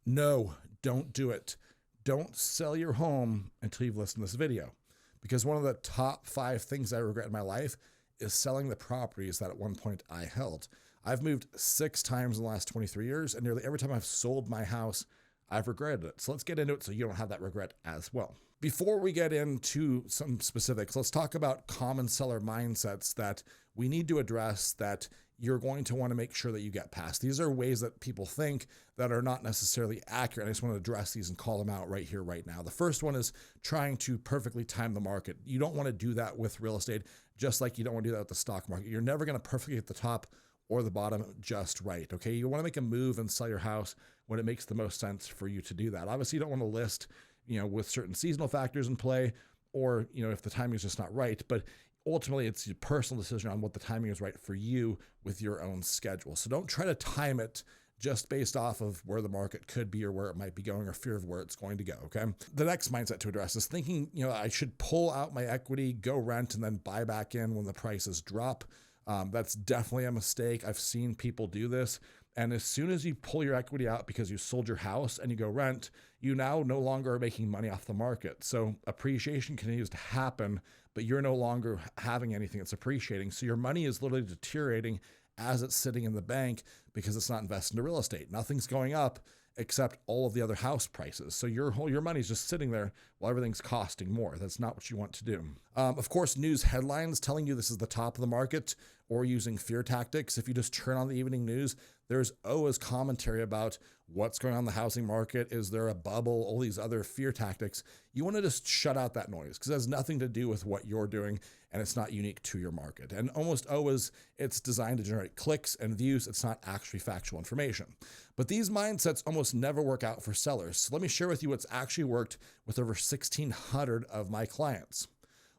No, don't do it. Don't sell your home until you've listened to this video. Because one of the top 5 things I regret in my life is selling the properties that at one point I held. I've moved 6 times in the last 23 years, and nearly every time I've sold my house, I've regretted it. So let's get into it so you don't have that regret as well. Before we get into some specifics, let's talk about common seller mindsets that we need to address that you're going to want to make sure that you get past. These are ways that people think that are not necessarily accurate. I just want to address these and call them out right here, right now. The first one is trying to perfectly time the market. You don't want to do that with real estate, just like you don't want to do that with the stock market. You're never going to perfectly hit the top or the bottom just right, okay? You want to make a move and sell your house when it makes the most sense for you to do that. Obviously, you don't want to list, with certain seasonal factors in play, or, if the timing is just not right, but ultimately it's your personal decision on what the timing is right for you with your own schedule. So don't try to time it just based off of where the market could be or where it might be going or fear of where it's going to go, okay? The next mindset to address is thinking, I should pull out my equity, go rent, and then buy back in when the prices drop. That's definitely a mistake. I've seen people do this. And as soon as you pull your equity out because you sold your house and you go rent, you now no longer are making money off the market. So appreciation continues to happen, but you're no longer having anything that's appreciating. So your money is literally deteriorating as it's sitting in the bank because it's not invested into real estate. Nothing's going up except all of the other house prices. So your money's just sitting there while everything's costing more. That's not what you want to do. Of course, news headlines telling you this is the top of the market or using fear tactics. If you just turn on the evening news, there's always commentary about what's going on in the housing market. Is there a bubble? All these other fear tactics. You want to just shut out that noise because it has nothing to do with what you're doing and it's not unique to your market. And almost always it's designed to generate clicks and views. It's not actually factual information. But these mindsets almost never work out for sellers. So let me share with you what's actually worked with over 1,600 of my clients.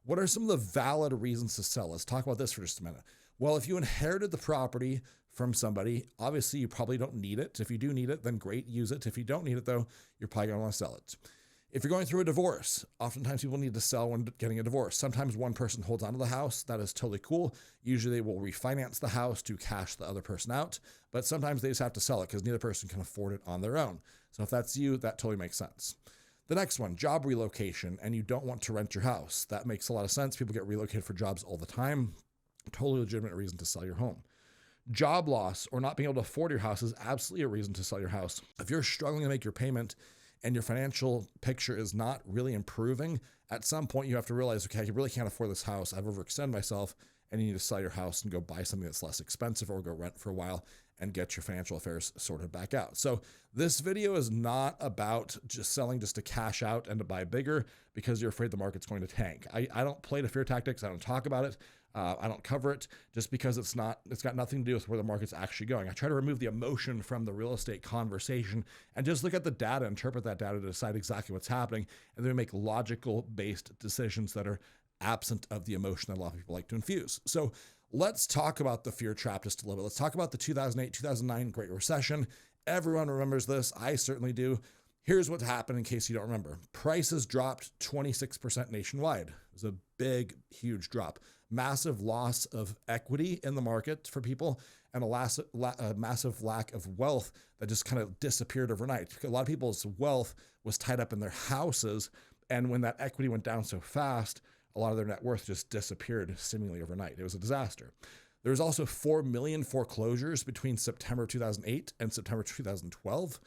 What are some of the valid reasons to sell? Let's talk about this for just a minute. Well, if you inherited the property from somebody, obviously you probably don't need it. If you do need it, then great, use it. If you don't need it though, you're probably gonna wanna sell it. If you're going through a divorce, oftentimes people need to sell when getting a divorce. Sometimes one person holds onto the house. That is totally cool. Usually they will refinance the house to cash the other person out, but sometimes they just have to sell it because neither person can afford it on their own. So if that's you, that totally makes sense. The next one, job relocation, and you don't want to rent your house. That makes a lot of sense. People get relocated for jobs all the time. Totally legitimate reason to sell your home. Job loss or not being able to afford your house is absolutely a reason to sell your house. If you're struggling to make your payment and your financial picture is not really improving, at some point you have to realize, okay, I really can't afford this house. I've overextended myself, and you need to sell your house and go buy something that's less expensive or go rent for a while and get your financial affairs sorted back out. So this video is not about just selling just to cash out and to buy bigger because you're afraid the market's going to tank. I don't play to fear tactics. I don't talk about it. I don't cover it just because it's got nothing to do with where the market's actually going. I try to remove the emotion from the real estate conversation and just look at the data, interpret that data to decide exactly what's happening, and then make logical based decisions that are absent of the emotion that a lot of people like to infuse. So let's talk about the fear trap just a little bit. Let's talk about the 2008, 2009 Great Recession. Everyone remembers this. I certainly do. Here's what happened in case you don't remember. Prices dropped 26% nationwide. It was a big, huge drop. Massive loss of equity in the market for people and a massive lack of wealth that just kind of disappeared overnight. A lot of people's wealth was tied up in their houses, and when that equity went down so fast, a lot of their net worth just disappeared seemingly overnight. It was a disaster. There was also 4 million foreclosures between September 2008 and September 2012.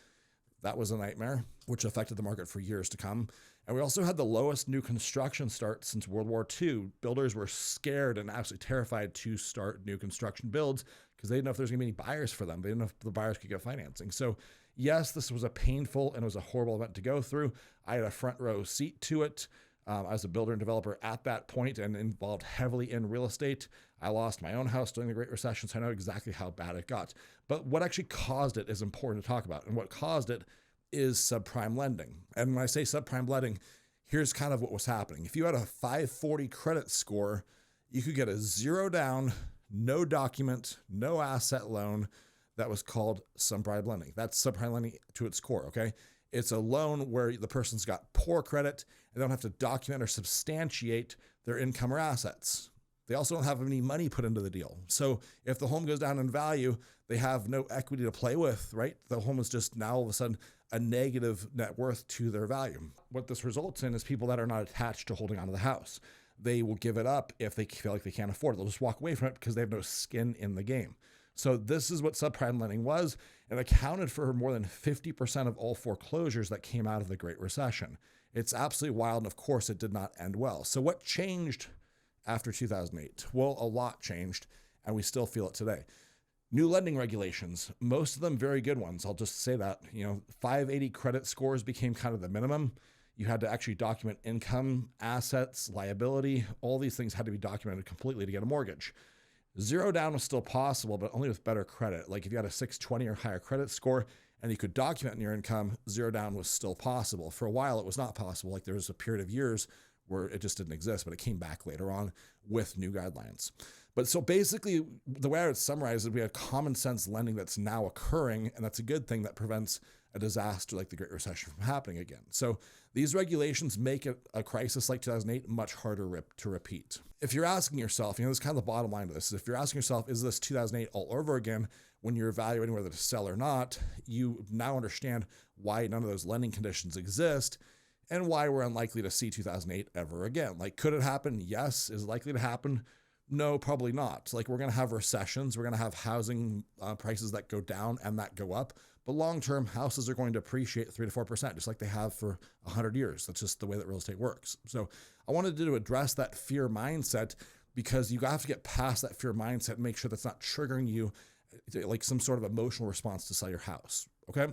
That was a nightmare, which affected the market for years to come. And we also had the lowest new construction start since World War II. Builders were scared and absolutely terrified to start new construction builds because they didn't know if there's gonna be any buyers for them. They didn't know if the buyers could get financing. So yes, this was a painful and it was a horrible event to go through. I had a front row seat to it. I was a builder and developer at that point and involved heavily in real estate. I lost my own house during the Great Recession, so I know exactly how bad it got. But what actually caused it is important to talk about. And what caused it is subprime lending. And when I say subprime lending, here's kind of what was happening. If you had a 540 credit score, you could get a 0 down, no document, no asset loan that was called subprime lending. That's subprime lending to its core, okay? It's a loan where the person's got poor credit and they don't have to document or substantiate their income or assets. They also don't have any money put into the deal. So if the home goes down in value, they have no equity to play with, right? The home is just now all of a sudden a negative net worth to their value. What this results in is people that are not attached to holding onto the house. They will give it up if they feel like they can't afford it. They'll just walk away from it because they have no skin in the game. So this is what subprime lending was, and accounted for more than 50% of all foreclosures that came out of the Great Recession. It's absolutely wild, and of course it did not end well. So what changed after 2008? Well, a lot changed, and we still feel it today. New lending regulations, most of them very good ones. I'll just say that, 580 credit scores became kind of the minimum. You had to actually document income, assets, liability. All these things had to be documented completely to get a mortgage. Zero down was still possible, but only with better credit. Like if you had a 620 or higher credit score and you could document your income, zero down was still possible. For a while, it was not possible. Like there was a period of years where it just didn't exist, but it came back later on with new guidelines. But so basically, the way I would summarize it, we have common sense lending that's now occurring, and that's a good thing that prevents a disaster like the Great Recession from happening again. So these regulations make a crisis like 2008 much harder to repeat. If you're asking yourself, this is kind of the bottom line of this, if you're asking yourself, is this 2008 all over again when you're evaluating whether to sell or not, you now understand why none of those lending conditions exist and why we're unlikely to see 2008 ever again. Like, could it happen? Yes. Is it likely to happen? No, probably not. Like, we're going to have recessions. We're going to have housing prices that go down and that go up. But long-term, houses are going to appreciate 3 to 4%, just like they have for 100 years. That's just the way that real estate works. So I wanted to address that fear mindset, because you have to get past that fear mindset and make sure that's not triggering you like some sort of emotional response to sell your house. Okay.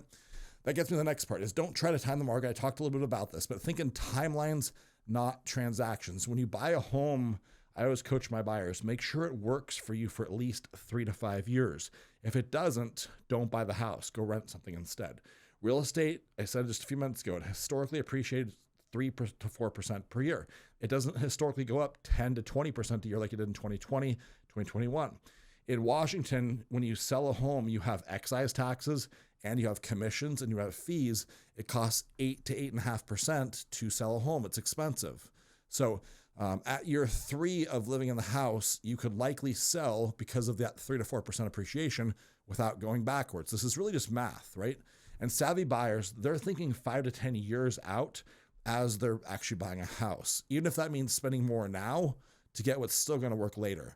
That gets me to the next part, is don't try to time the market. I talked a little bit about this, but think in timelines, not transactions. When you buy a home, I always coach my buyers, make sure it works for you for at least 3 to 5 years. If it doesn't, don't buy the house, go rent something instead. Real estate, I said just a few minutes ago, it historically appreciated 3 to 4% per year. It doesn't historically go up 10 to 20% a year like it did in 2020, 2021. In Washington, when you sell a home, you have excise taxes and you have commissions and you have fees. It costs 8 to 8.5% to sell a home. It's expensive. So at year 3 of living in the house, you could likely sell because of that 3 to 4% appreciation without going backwards. This is really just math, right? And savvy buyers, they're thinking 5 to 10 years out as they're actually buying a house, even if that means spending more now to get what's still going to work later.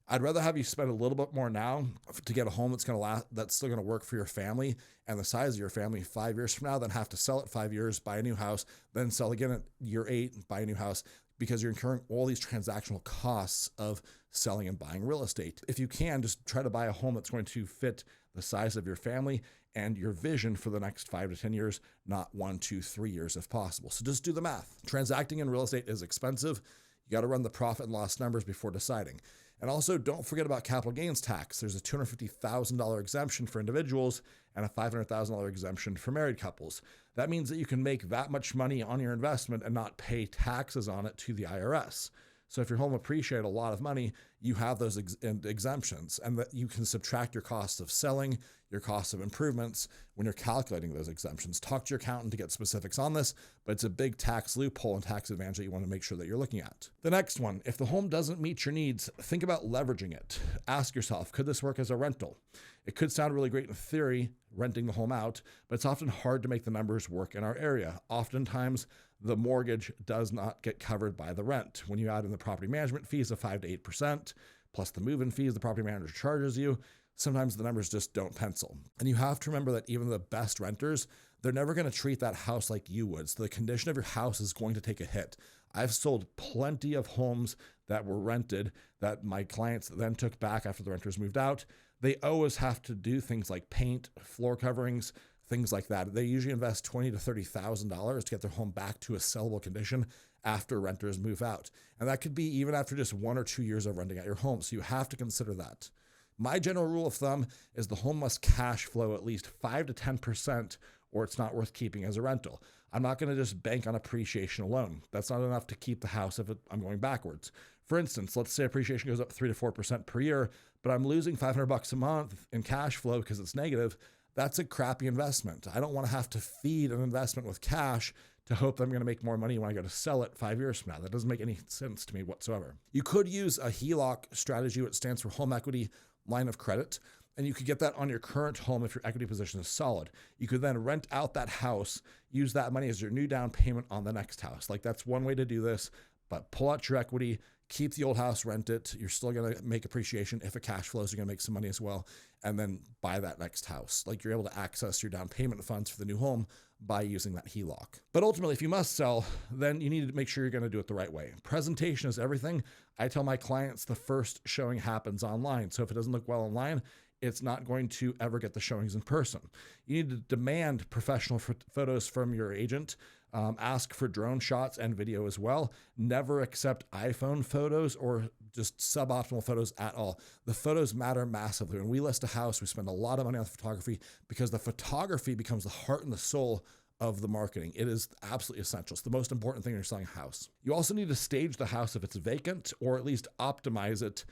I'd rather have you spend a little bit more now to get a home that's going to last, that's still going to work for your family and the size of your family 5 years from now, than have to sell it 5 years, buy a new house, then sell again at year 8, buy a new house, because you're incurring all these transactional costs of selling and buying real estate. If you can, just try to buy a home that's going to fit the size of your family and your vision for the next 5 to 10 years, not 1, 2, 3 years if possible. So just do the math. Transacting in real estate is expensive. You got to run the profit and loss numbers before deciding. And also, don't forget about capital gains tax. There's a $250,000 exemption for individuals and a $500,000 exemption for married couples. That means that you can make that much money on your investment and not pay taxes on it to the IRS. So if your home appreciated a lot of money, you have those exemptions, and that you can subtract your cost of selling, your cost of improvements when you're calculating those exemptions. Talk to your accountant to get specifics on this, but it's a big tax loophole and tax advantage that you want to make sure that you're looking at. The next one, if the home doesn't meet your needs, think about leveraging it. Ask yourself, could this work as a rental? It could sound really great in theory, renting the home out, but it's often hard to make the numbers work in our area. Oftentimes, the mortgage does not get covered by the rent. When you add in the property management fees of 5 to 8%, plus the move-in fees the property manager charges you, sometimes the numbers just don't pencil. And you have to remember that even the best renters, they're never going to treat that house like you would. So the condition of your house is going to take a hit. I've sold plenty of homes that were rented that my clients then took back after the renters moved out. They always have to do things like paint, floor coverings, things like that. They usually invest $20,000 to $30,000 to get their home back to a sellable condition after renters move out. And that could be even after just 1 or 2 years of renting out your home. So you have to consider that. My general rule of thumb is the home must cash flow at least 5 to 10%, or it's not worth keeping as a rental. I'm not going to just bank on appreciation alone. That's not enough to keep the house if I'm going backwards. For instance, let's say appreciation goes up 3 to 4% per year, but I'm losing $500 a month in cash flow because it's negative. That's a crappy investment. I don't want to have to feed an investment with cash to hope that I'm going to make more money when I go to sell it 5 years from now. That doesn't make any sense to me whatsoever. You could use a HELOC strategy, which stands for home equity line of credit, and you could get that on your current home if your equity position is solid. You could then rent out that house, use that money as your new down payment on the next house. Like, that's one way to do this, but pull out your equity, keep the old house, rent it. You're still going to make appreciation. If it cash flows, you're going to make some money as well, and then buy that next house. Like, you're able to access your down payment funds for the new home by using that HELOC. But ultimately, if you must sell, then you need to make sure you're going to do it the right way. Presentation is everything. I tell my clients the first showing happens online. So if it doesn't look well online, it's not going to ever get the showings in person. You need to demand professional photos from your agent. Ask for drone shots and video as well. Never accept iPhone photos or just suboptimal photos at all. The photos matter massively. When we list a house, we spend a lot of money on photography because the photography becomes the heart and the soul of the marketing. It is absolutely essential. It's the most important thing when you're selling a house. You also need to stage the house if it's vacant, or at least optimize it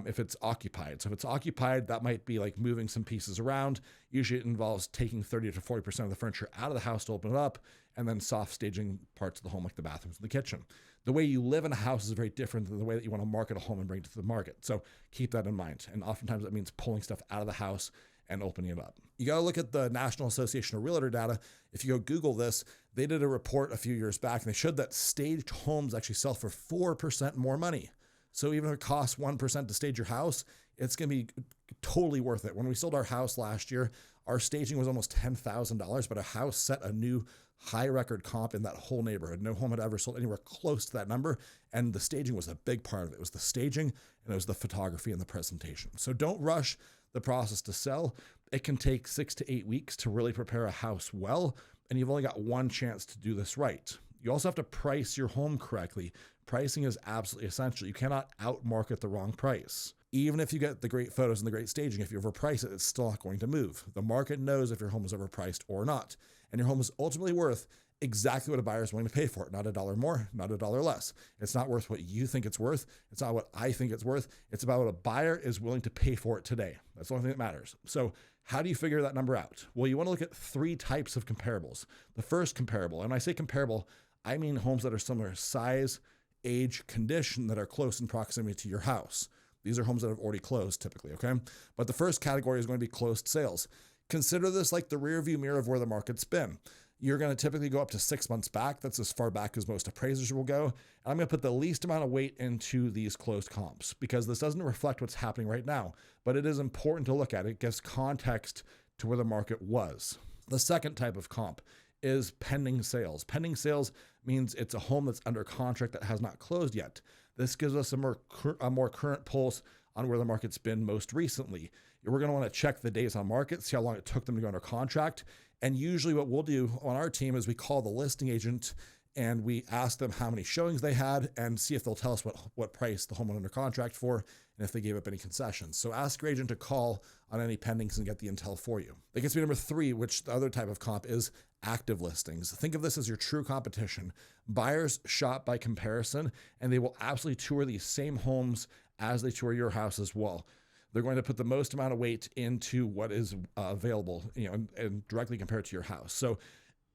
if it's occupied. So if it's occupied, that might be like moving some pieces around. Usually it involves taking 30 to 40% of the furniture out of the house to open it up, and then soft staging parts of the home like the bathrooms and the kitchen. The way you live in a house is very different than the way that you want to market a home and bring it to the market. So keep that in mind. And oftentimes that means pulling stuff out of the house and opening it up. You got to look at the National Association of Realtor data. If you go Google this, they did a report a few years back, and they showed that staged homes actually sell for 4% more money. So even if it costs 1% to stage your house, it's going to be totally worth it. When we sold our house last year, our staging was almost $10,000, but a house set a new high record comp in that whole neighborhood. No home had ever sold anywhere close to that number, and the staging was a big part of it. It was the staging, and it was the photography and the presentation. So don't rush the process to sell. It can take 6 to 8 weeks to really prepare a house well, and you've only got one chance to do this right. You also have to price your home correctly. Pricing is absolutely essential. You cannot outmarket the wrong price. Even if you get the great photos and the great staging, if you overprice it, it's still not going to move. The market knows if your home is overpriced or not. And your home is ultimately worth exactly what a buyer is willing to pay for it. Not $1 more, not $1 less. It's not worth what you think it's worth. It's not what I think it's worth. It's about what a buyer is willing to pay for it today. That's the only thing that matters. So how do you figure that number out? Well, you want to look at 3 types of comparables. The first comparable, and when I say comparable, I mean homes that are similar size, age, condition, that are close in proximity to your house. These are homes that have already closed typically, okay? But the first category is going to be closed sales. Consider this like the rear view mirror of where the market's been. You're going to typically go up to 6 months back. That's as far back as most appraisers will go. And I'm going to put the least amount of weight into these closed comps because this doesn't reflect what's happening right now, but it is important to look at. It gives context to where the market was. The second type of comp is pending sales. Pending sales means it's a home that's under contract that has not closed yet. This gives us a more current pulse on where the market's been most recently. We're going to want to check the days on market, see how long it took them to go under contract. And usually what we'll do on our team is we call the listing agent and we ask them how many showings they had and see if they'll tell us what price the home went under contract for and if they gave up any concessions. So ask your agent to call on any pendings and get the intel for you. That gets me to number 3, which the other type of comp is active listings. Think of this as your true competition. Buyers shop by comparison, and they will absolutely tour these same homes as they tour your house as well. They're going to put the most amount of weight into what is available, and directly compared to your house. So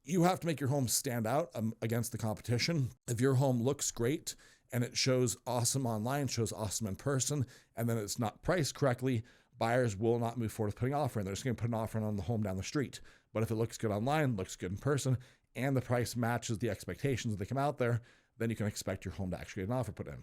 you have to make your home stand out against the competition. If your home looks great and it shows awesome online, shows awesome in person, and then it's not priced correctly, buyers will not move forward with putting an offer in. They're just going to put an offer in on the home down the street. But if it looks good online, looks good in person, and the price matches the expectations that they come out there, then you can expect your home to actually get an offer put in.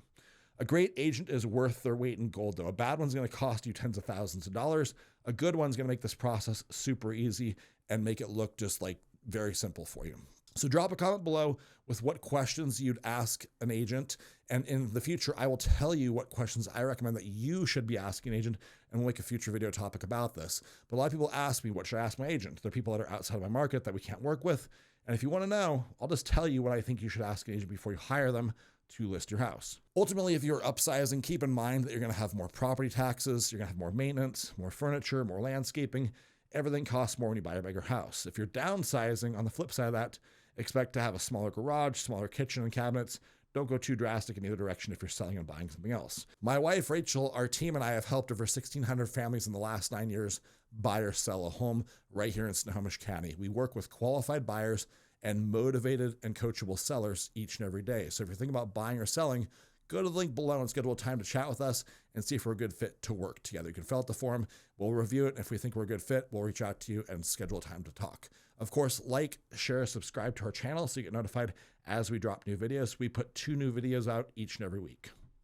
A great agent is worth their weight in gold, though. A bad one's going to cost you tens of thousands of dollars. A good one's going to make this process super easy and make it look just like very simple for you. So drop a comment below with what questions you'd ask an agent. And in the future, I will tell you what questions I recommend that you should be asking an agent, and we'll make a future video topic about this. But a lot of people ask me, what should I ask my agent? There are people that are outside of my market that we can't work with. And if you want to know, I'll just tell you what I think you should ask an agent before you hire them to list your house. Ultimately, if you're upsizing, keep in mind that you're going to have more property taxes, you're going to have more maintenance, more furniture, more landscaping. Everything costs more when you buy a bigger house. If you're downsizing, on the flip side of that, expect to have a smaller garage, smaller kitchen and cabinets. don't go too drastic in either direction if you're selling and buying something else. My wife, Rachel, our team, and I have helped over 1,600 families in the last 9 years buy or sell a home right here in Snohomish County. We work with qualified buyers and motivated and coachable sellers each and every day. So if you're thinking about buying or selling, go to the link below and schedule a time to chat with us and see if we're a good fit to work together. You can fill out the form, we'll review it. If we think we're a good fit, we'll reach out to you and schedule a time to talk. Of course, like, share, subscribe to our channel so you get notified as we drop new videos. We put 2 new videos out each and every week.